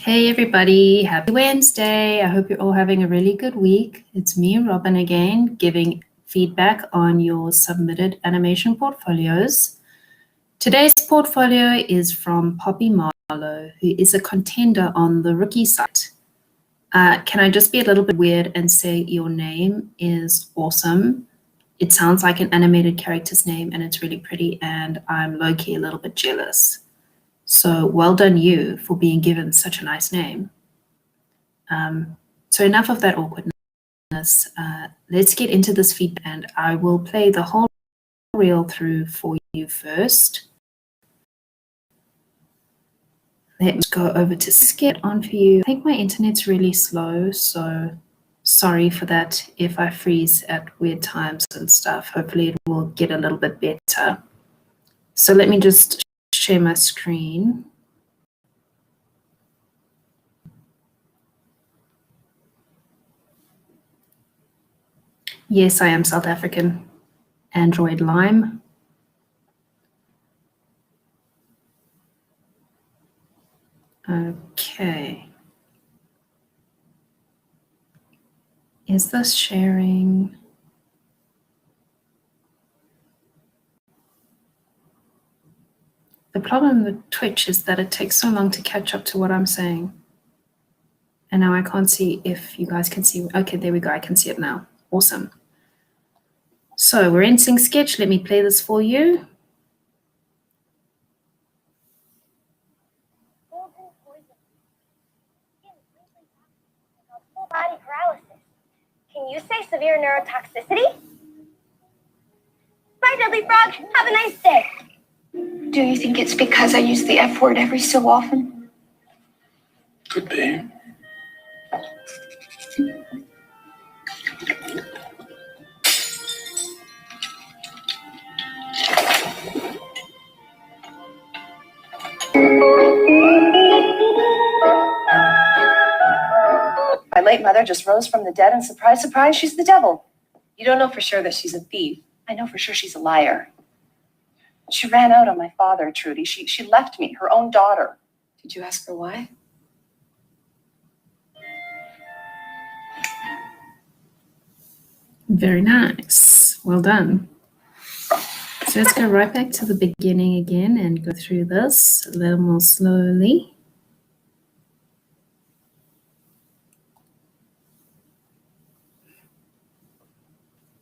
Hey everybody, happy Wednesday. I hope you're all having a really good week. It's me, Robyn, again, giving feedback on your submitted animation portfolios. Today's portfolio is from Poppy Marlowe, who is a contender on the rookie site. Can I just be a little bit weird and say your name is awesome? It sounds like an animated character's name and it's really pretty, and I'm low-key a little bit jealous. So well done you for being given such a nice name. So enough of that awkwardness. Let's get into this feedback, and I will play the whole reel through for you first. Let's go over to skip on for you. I think my internet's really slow, so sorry for that if I freeze at weird times and stuff. Hopefully it will get a little bit better. So let me just share my screen. Yes, I am South African. Android Lime. Okay. Is this sharing? The problem with Twitch is that it takes so long to catch up to what I'm saying. And now I can't see if you guys can see. Okay, there we go. I can see it now. Awesome. So we're in Sync Sketch. Let me play this for you. Full body paralysis. Can you say severe neurotoxicity? Bye, Deadly Frog. Have a nice day. Do you think it's because I use the F word every so often? Could be. My late mother just rose from the dead, and surprise, surprise, she's the devil. You don't know for sure that she's a thief. I know for sure she's a liar. She ran out on my father, Trudy. She left me, her own daughter. Did you ask her why? Very nice. Well done. So let's go right back to the beginning again and go through this a little more slowly.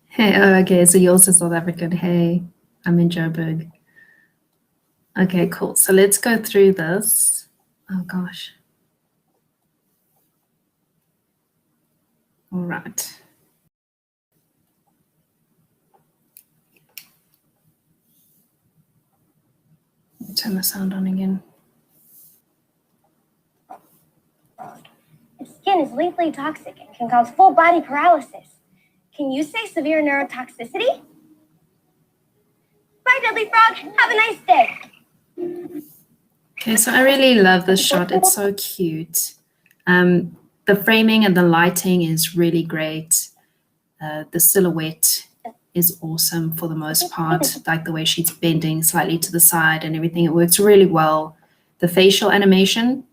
Hey, oh, okay, so you're also South African. Hey, I'm in Joburg. Okay, cool. So let's go through this. Oh, gosh. All right. Turn the sound on again. Its skin is lethally toxic and can cause full body paralysis. Can you say severe neurotoxicity? Bye, Deadly Frog. Have a nice day. Okay, so I really love this shot. It's so cute. The framing and the lighting is really great. The silhouette is awesome for the most part, like the way she's bending slightly to the side and everything. It works really well. The facial animation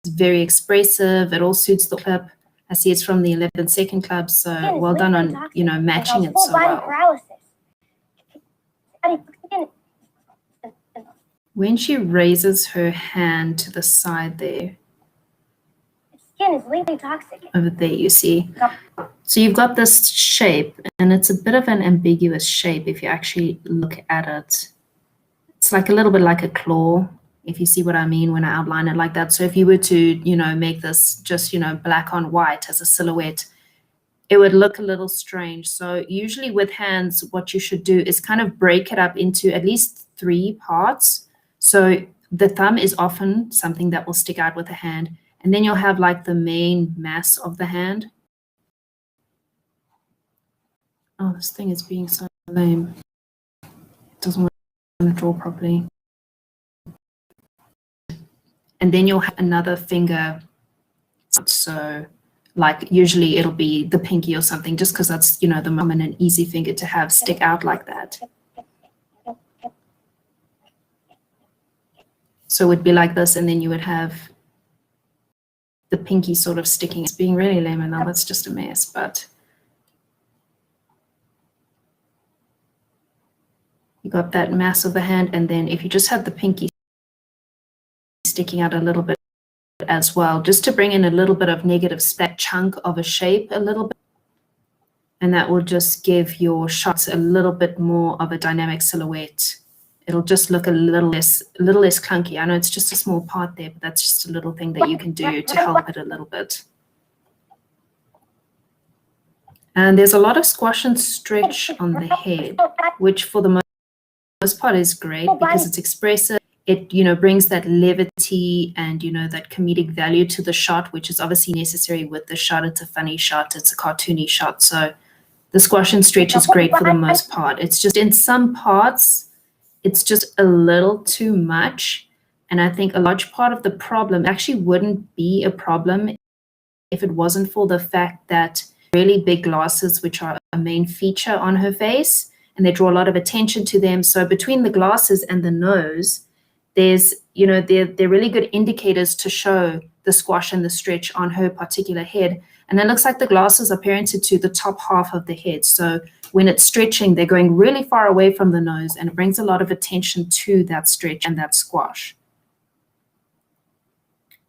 is very expressive. It all suits the clip. I see it's from the 11-second club, so well done on, you know, matching it so well. When she raises her hand to the side there, Skin is lethally toxic. over there you see. So you've got this shape, and it's a bit of an ambiguous shape if you actually look at it. It's like a little bit like a claw, if you see what I mean when I outline it like that. So if you were to, you know, make this just, you know, black on white as a silhouette, it would look a little strange. So usually with hands, what you should do is kind of break it up into at least 3 parts. So the thumb is often something that will stick out with the hand, and then you'll have like the main mass of the hand. Oh, this thing is being so lame. It doesn't want to draw properly. And then you'll have another finger. So like usually it'll be the pinky or something, just because that's, you know, the common and easy finger to have stick out like that. So it would be like this, and then you would have the pinky sort of sticking. It's being really lame, and now that's just a mess, but you got that mass of the hand, and then if you just have the pinky sticking out a little bit as well, just to bring in a little bit of negative that chunk of a shape a little bit, and that will just give your shots a little bit more of a dynamic silhouette. It'll just look a little less clunky. I know it's just a small part there, but that's just a little thing that you can do to help it a little bit. And there's a lot of squash and stretch on the head, which for the most part is great because it's expressive. It, you know, brings that levity and, you know, that comedic value to the shot, which is obviously necessary with the shot. It's a funny shot. It's a cartoony shot. So the squash and stretch is great for the most part. It's just in some parts, it's just a little too much. And I think a large part of the problem actually wouldn't be a problem if it wasn't for the fact that really big glasses, which are a main feature on her face, and they draw a lot of attention to them. So between the glasses and the nose, there's, you know, they're really good indicators to show the squash and the stretch on her particular head. And it looks like the glasses are parented to the top half of the head. So when it's stretching, they're going really far away from the nose, and it brings a lot of attention to that stretch and that squash.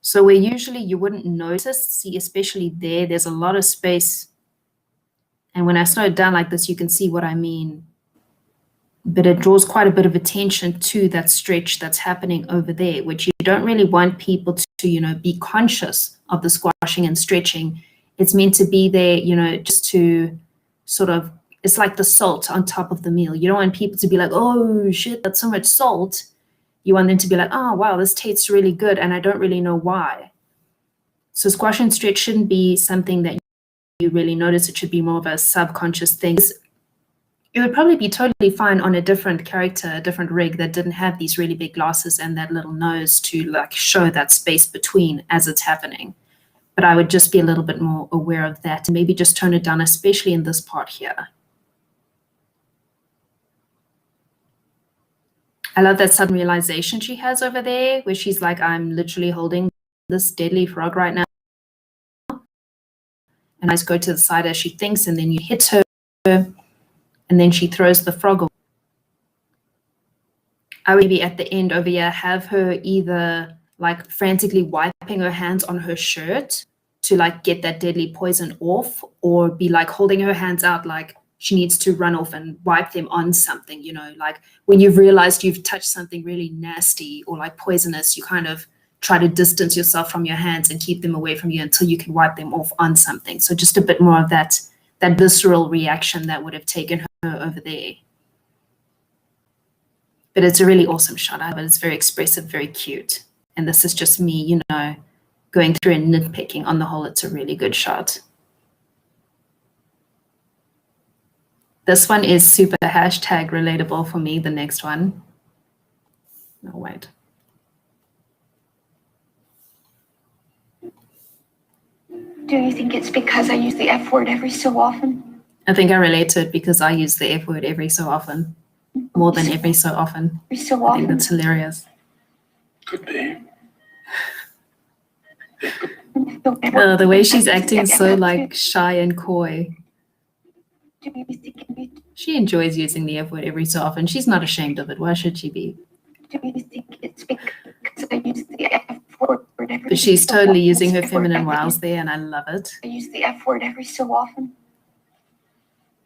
So where usually you wouldn't notice, see, especially there's a lot of space. And when I slow it down like this, you can see what I mean. But it draws quite a bit of attention to that stretch that's happening over there, which you don't really want people to, you know, be conscious of the squashing and stretching. It's meant to be there, you know, just to sort of, it's like the salt on top of the meal. You don't want people to be like, oh shit, that's so much salt. You want them to be like, oh wow, this tastes really good, and I don't really know why. So squash and stretch shouldn't be something that you really notice. It should be more of a subconscious thing. It would probably be totally fine on a different character, a different rig that didn't have these really big glasses and that little nose to like show that space between as it's happening. But I would just be a little bit more aware of that and maybe just tone it down, especially in this part here. I love that sudden realization she has over there where she's like, I'm literally holding this deadly frog right now. And I just go to the side as she thinks, and then you hit her. And then she throws the frog away. I would maybe at the end over here have her either like frantically wiping her hands on her shirt to like get that deadly poison off, or be like holding her hands out like she needs to run off and wipe them on something, you know, like when you've realized you've touched something really nasty or like poisonous, you kind of try to distance yourself from your hands and keep them away from you until you can wipe them off on something. So just a bit more of that visceral reaction that would have taken her over there. But it's a really awesome shot. But it's very expressive, very cute. And this is just me, you know, going through and nitpicking. On the whole, it's a really good shot. This one is super hashtag relatable for me, the next one. No, wait. Do you think it's because I use the F word every so often? I think I relate to it because I use the F word every so often. More than every so often. Every so I think often. that's hilarious. Could be. The way she's acting so like shy and coy. Do you think She enjoys using the F word every so often. She's not ashamed of it. Why should she be? it's because I use the F word every But she's so totally often? using her feminine wiles there, and I love it. I use the F word every so often.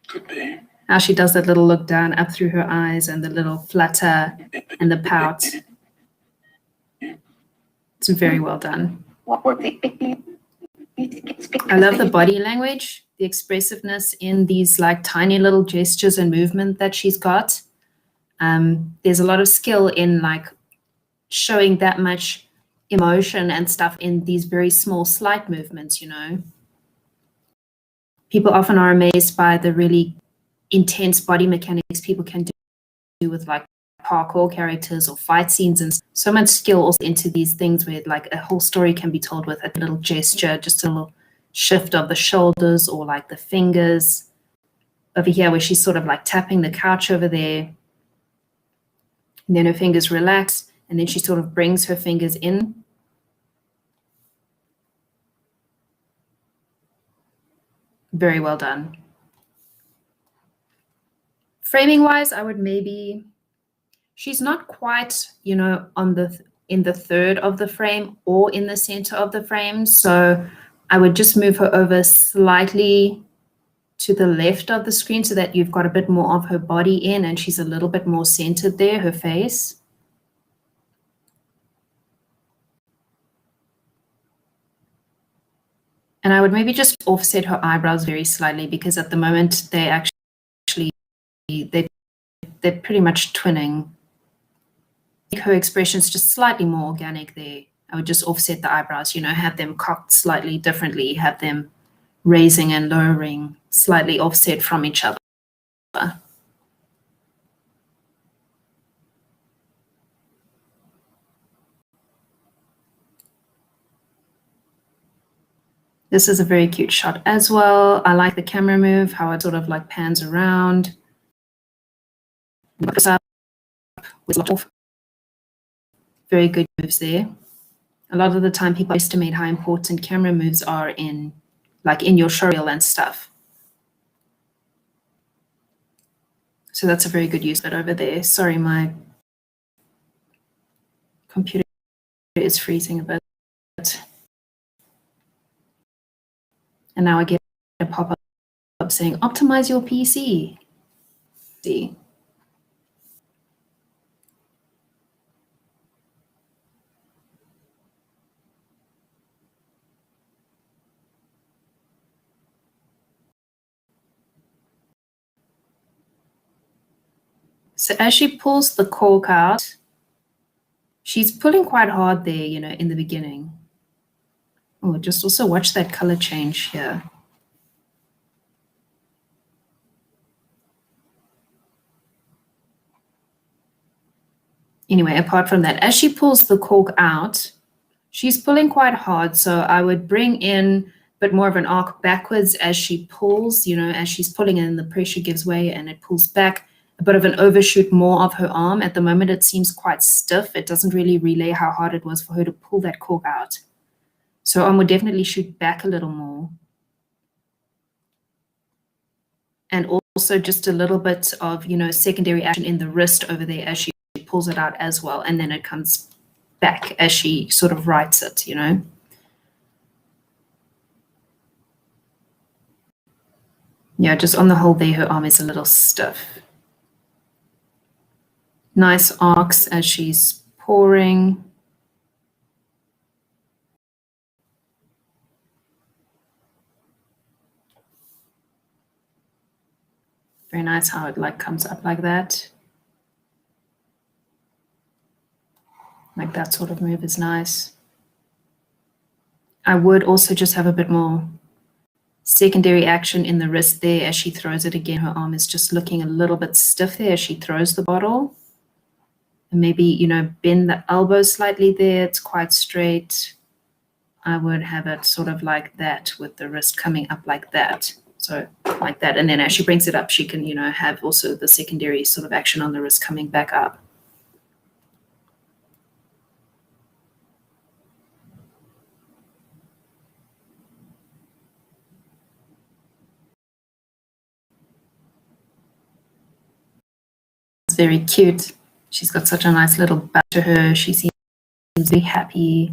Could be. How she does that little look down up through her eyes and the little flutter and the pout. It's very well done. What word you think it's because I love the body language, the expressiveness in these like tiny little gestures and movement that she's got. There's a lot of skill in like showing that much emotion and stuff in these very small, slight movements, you know. People often are amazed by the really intense body mechanics people can do with like parkour characters or fight scenes, and so much skill also into these things where like a whole story can be told with a little gesture, just a little shift of the shoulders or like the fingers. Over here where she's sort of like tapping the couch over there, and then her fingers relax, and then she sort of brings her fingers in. Very well done. Framing wise, I would maybe, she's not quite, you know, in the third of the frame or in the center of the frame. So I would just move her over slightly to the left of the screen so that you've got a bit more of her body in and she's a little bit more centered there, her face. And I would maybe just offset her eyebrows very slightly because at the moment they're pretty much twinning. Make her expressions just slightly more organic there. I would just offset the eyebrows, you know, have them cocked slightly differently, have them raising and lowering slightly offset from each other. This is a very cute shot as well. I like the camera move, how it sort of like pans around. Very good moves there. A lot of the time people estimate how important camera moves are in your showreel and stuff. So that's a very good use of it over there. Sorry, my computer is freezing a bit. And now I get a pop-up saying, optimize your PC. See. So as she pulls the cork out, she's pulling quite hard there, you know, in the beginning. Oh, just also watch that color change here. Anyway, apart from that, as she pulls the cork out, she's pulling quite hard. So I would bring in a bit more of an arc backwards as she pulls, you know, as she's pulling in, the pressure gives way and it pulls back. A bit of an overshoot more of her arm. At the moment, it seems quite stiff. It doesn't really relay how hard it was for her to pull that cork out. So arm would definitely shoot back a little more. And also just a little bit of, you know, secondary action in the wrist over there as she pulls it out as well. And then it comes back as she sort of writes it, you know. Yeah, just on the whole there, her arm is a little stiff. Nice arcs as she's pouring. Very nice how it like comes up like that. Like that sort of move is nice. I would also just have a bit more secondary action in the wrist there as she throws it again. Her arm is just looking a little bit stiff there as she throws the bottle. And maybe, you know, bend the elbow slightly there. It's quite straight. I would have it sort of like that with the wrist coming up like that. So like that. And then as she brings it up, she can, you know, have also the secondary sort of action on the wrist coming back up. It's very cute. She's got such a nice little back to her. She seems very happy.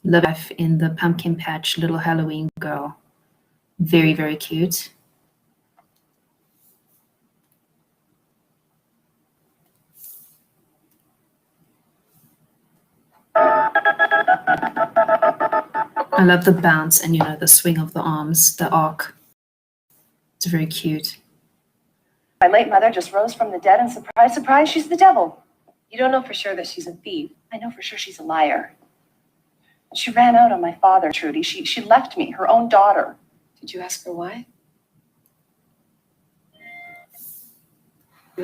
Live life in the pumpkin patch, little Halloween girl. Very, very cute. I love the bounce and, you know, the swing of the arms, the arc. It's very cute. My late mother just rose from the dead and surprise, surprise, she's the devil. You don't know for sure that she's a thief. I know for sure she's a liar. She ran out on my father, Trudy. She left me, her own daughter. Did you ask her why? I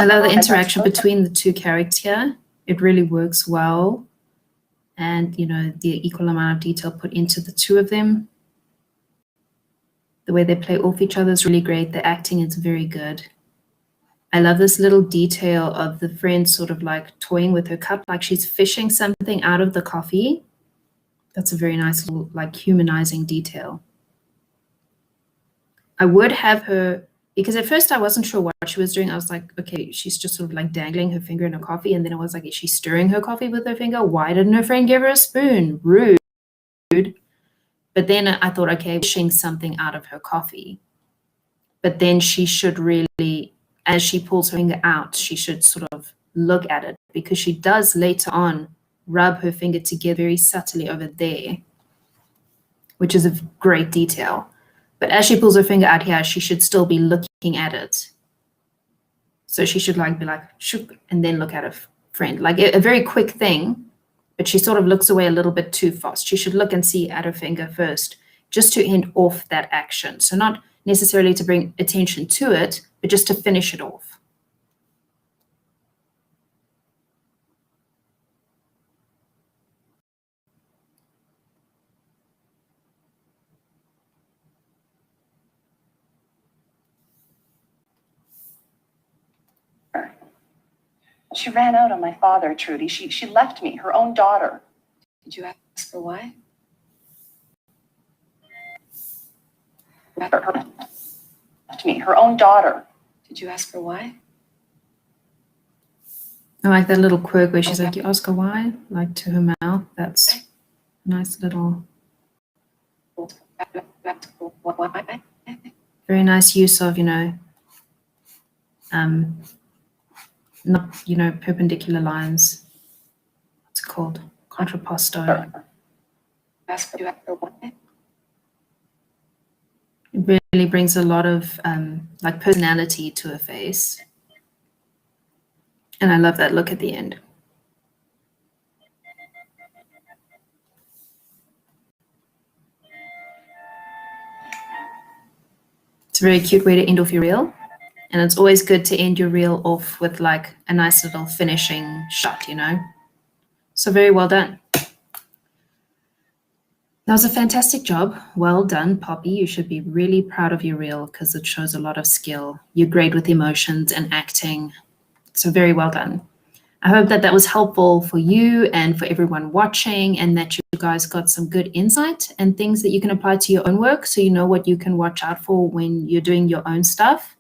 love the interaction between the two characters here. It really works well. And, you know, the equal amount of detail put into the two of them. The way they play off each other is really great. The acting is very good. I love this little detail of the friend sort of like toying with her cup, like she's fishing something out of the coffee. That's a very nice little, like, humanizing detail. I would have her, because at first I wasn't sure what she was doing. I was like, okay, she's just sort of like dangling her finger in her coffee. And then I was like, is she stirring her coffee with her finger? Why didn't her friend give her a spoon? Rude. But then I thought, okay, pushing something out of her coffee. But then she should really, as she pulls her finger out, she should sort of look at it, because she does later on rub her finger together very subtly over there, which is a great detail. But as she pulls her finger out here, she should still be looking at it. So she should like be like, shoop, and then look at her friend. Like a very quick thing, but she sort of looks away a little bit too fast. She should look and see at her finger first, just to end off that action. So not necessarily to bring attention to it, but just to finish it off. She ran out on my father, Trudy. She left me, her own daughter. Did you ask her why? Left me, her own daughter. Did you ask her why? I like that little quirk where she's like, you ask her why? Like to her mouth. That's a nice little, very nice use of, not, perpendicular lines. What's it called? Contrapposto. Ask her why? It really brings a lot of like personality to her face. And I love that look at the end. It's a very cute way to end off your reel. And it's always good to end your reel off with like a nice little finishing shot, So very well done. That was a fantastic job. Well done, Poppy. You should be really proud of your reel because it shows a lot of skill. You're great with emotions and acting. So very well done. I hope that was helpful for you and for everyone watching, and that you guys got some good insight and things that you can apply to your own work, so you know what you can watch out for when you're doing your own stuff.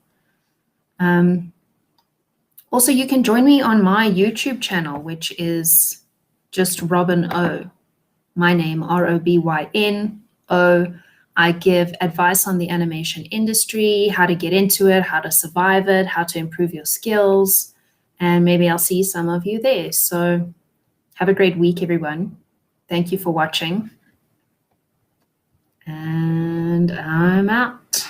Also, you can join me on my YouTube channel, which is just Robyn O. My name, ROBYNO. I give advice on the animation industry, how to get into it, how to survive it, how to improve your skills, and maybe I'll see some of you there. So have a great week, everyone. Thank you for watching. And I'm out.